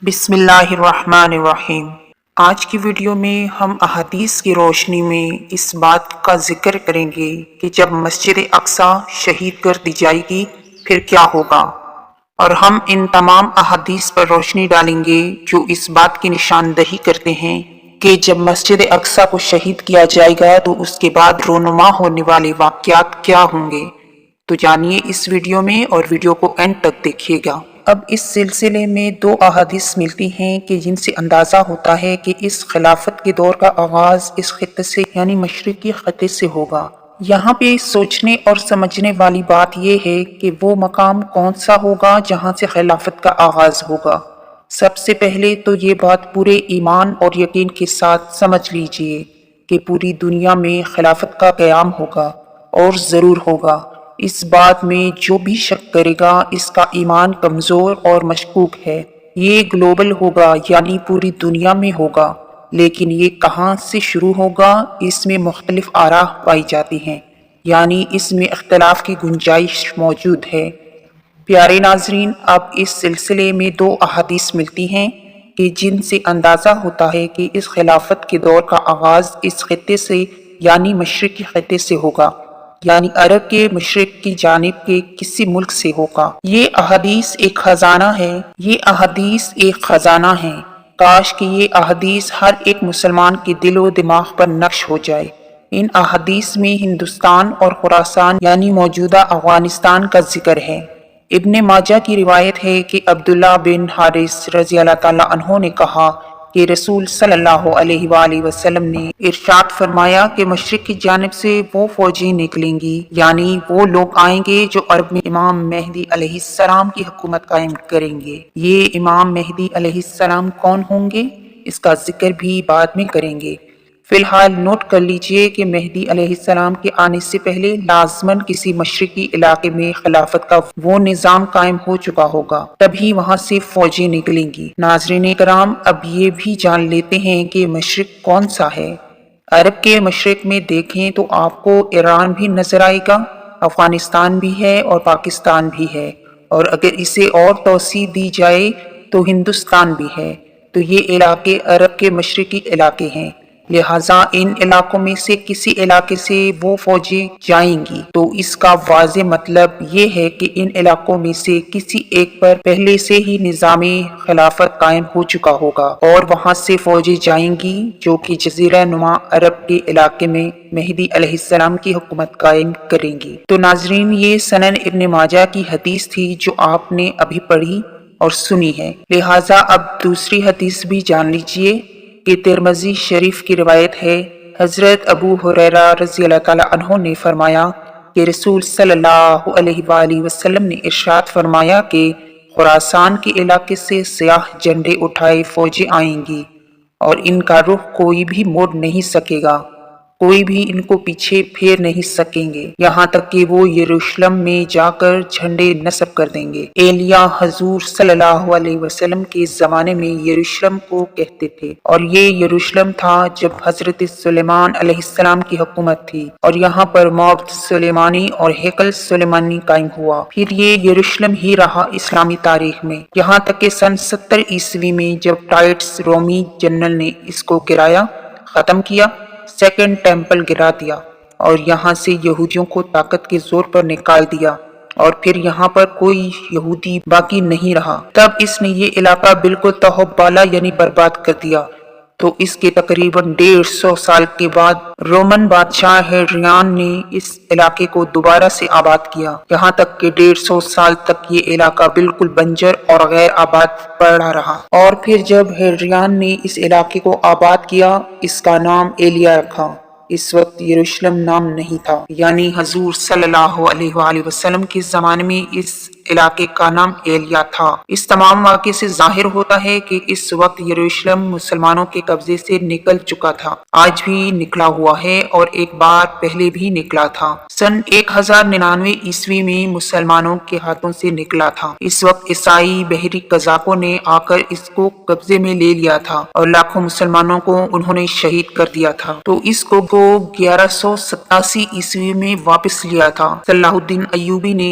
بسم اللہ الرحمن الرحیم۔ آج کی ویڈیو میں ہم احادیث کی روشنی میں اس بات کا ذکر کریں گے کہ جب مسجد اقصی شہید کر دی جائے گی پھر کیا ہوگا، اور ہم ان تمام احادیث پر روشنی ڈالیں گے جو اس بات کی نشاندہی کرتے ہیں کہ جب مسجد اقصی کو شہید کیا جائے گا تو اس کے بعد رونما ہونے والے واقعات کیا ہوں گے۔ تو جانیے اس ویڈیو میں، اور ویڈیو کو اینڈ تک دیکھیے گا۔ اب اس سلسلے میں دو احادیث ملتی ہیں کہ جن سے اندازہ ہوتا ہے کہ اس خلافت کے دور کا آغاز اس خطے سے یعنی مشرقی خطے سے ہوگا۔ یہاں پہ سوچنے اور سمجھنے والی بات یہ ہے کہ وہ مقام کون سا ہوگا جہاں سے خلافت کا آغاز ہوگا۔ سب سے پہلے تو یہ بات پورے ایمان اور یقین کے ساتھ سمجھ لیجئے کہ پوری دنیا میں خلافت کا قیام ہوگا، اور ضرور ہوگا۔ اس بات میں جو بھی شک کرے گا اس کا ایمان کمزور اور مشکوک ہے۔ یہ گلوبل ہوگا یعنی پوری دنیا میں ہوگا، لیکن یہ کہاں سے شروع ہوگا اس میں مختلف آراء پائی جاتی ہیں، یعنی اس میں اختلاف کی گنجائش موجود ہے۔ پیارے ناظرین، اب اس سلسلے میں دو احادیث ملتی ہیں کہ جن سے اندازہ ہوتا ہے کہ اس خلافت کے دور کا آغاز اس خطے سے یعنی مشرقی خطے سے ہوگا، یعنی عرب کے مشرق کی جانب کے کسی ملک سے ہوگا۔ یہ احادیث ایک خزانہ ہے، کاش کہ یہ احادیث ہر ایک مسلمان کے دل و دماغ پر نقش ہو جائے۔ ان احادیث میں ہندوستان اور خراسان یعنی موجودہ افغانستان کا ذکر ہے۔ ابن ماجہ کی روایت ہے کہ عبداللہ بن حارث رضی اللہ تعالیٰ عنہ نے کہا کہ رسول صلی اللہ علیہ وآلہ وسلم نے ارشاد فرمایا کہ مشرق کی جانب سے وہ فوجیں نکلیں گی، یعنی وہ لوگ آئیں گے جو عرب میں امام مہدی علیہ السلام کی حکومت قائم کریں گے۔ یہ امام مہدی علیہ السلام کون ہوں گے اس کا ذکر بھی بعد میں کریں گے۔ فی الحال نوٹ کر لیجئے کہ مہدی علیہ السلام کے آنے سے پہلے لازماً کسی مشرقی علاقے میں خلافت کا وہ نظام قائم ہو چکا ہوگا، تبھی وہاں سے فوجیں نکلیں گی۔ ناظرین کرام، اب یہ بھی جان لیتے ہیں کہ مشرق کون سا ہے۔ عرب کے مشرق میں دیکھیں تو آپ کو ایران بھی نظر آئے گا، افغانستان بھی ہے اور پاکستان بھی ہے، اور اگر اسے اور توسیع دی جائے تو ہندوستان بھی ہے۔ تو یہ علاقے عرب کے مشرقی علاقے ہیں، لہٰذا ان علاقوں میں سے کسی علاقے سے وہ فوجیں جائیں گی، تو اس کا واضح مطلب یہ ہے کہ ان علاقوں میں سے کسی ایک پر پہلے سے ہی نظام خلافت قائم ہو چکا ہوگا، اور وہاں سے فوجیں جائیں گی جو کہ جزیرہ نما عرب کے علاقے میں مہدی علیہ السلام کی حکومت قائم کریں گی۔ تو ناظرین، یہ سنن ابن ماجہ کی حدیث تھی جو آپ نے ابھی پڑھی اور سنی ہے، لہٰذا اب دوسری حدیث بھی جان لیجئے کہ ترمذی شریف کی روایت ہے، حضرت ابو ہریرہ رضی اللہ تعالیٰ عنہ نے فرمایا کہ رسول صلی اللہ علیہ وآلہ وسلم نے ارشاد فرمایا کہ خراسان کے علاقے سے سیاہ جھنڈے اٹھائے فوجیں آئیں گی، اور ان کا رخ کوئی بھی موڑ نہیں سکے گا، کوئی بھی ان کو پیچھے پھیر نہیں سکیں گے، یہاں تک کہ وہ یروشلم میں جا کر جھنڈے نصب کر دیں گے۔ ایلیا حضور صلی اللہ علیہ وسلم کے زمانے میں یروشلم کو کہتے تھے، اور یہ یروشلم تھا جب حضرت سلیمان علیہ السلام کی حکومت تھی، اور یہاں پر معبد سلیمانی اور ہیکل سلیمانی قائم ہوا۔ پھر یہ یروشلم ہی رہا اسلامی تاریخ میں، یہاں تک کہ سن 70 عیسوی میں جب ٹائٹس رومی جنرل نے اس کو گرایا، ختم کیا، سیکنڈ ٹیمپل گرا دیا، اور یہاں سے یہودیوں کو طاقت کے زور پر نکال دیا، اور پھر یہاں پر کوئی یہودی باقی نہیں رہا۔ تب اس نے یہ علاقہ بالکل تہو بالا یعنی برباد کر دیا۔ تو اس کے تقریباً 150 سال کے بعد رومن بادشاہ ہیڈریان نے اس علاقے کو دوبارہ سے آباد کیا، یہاں تک کہ 150 سال تک یہ علاقہ بالکل بنجر اور غیر آباد پڑا رہا، اور پھر جب ہیڈریان نے اس علاقے کو آباد کیا اس کا نام ایلیا رکھا۔ اس وقت یروشلم نام نہیں تھا، یعنی حضور صلی اللہ علیہ وآلہ وسلم کے زمانے میں اس علاقے کا نام ایلیا تھا۔ اس تمام واقعے سے ظاہر ہوتا ہے کہ اس وقت یروشلم مسلمانوں کے قبضے سے نکل چکا تھا، آج بھی نکلا ہوا ہے اور ایک بار پہلے بھی نکلا تھا، سن 1099 عیسوی میں مسلمانوں کے ہاتھوں سے نکلا تھا۔ اس وقت عیسائی بحری قزاقوں نے آ کر اس کو قبضے میں لے لیا تھا، اور لاکھوں مسلمانوں کو انہوں نے شہید کر دیا تھا۔ تو اس کو 1187 عیسوی میں واپس لیا تھا۔ صلاح الدین ایوبی نے،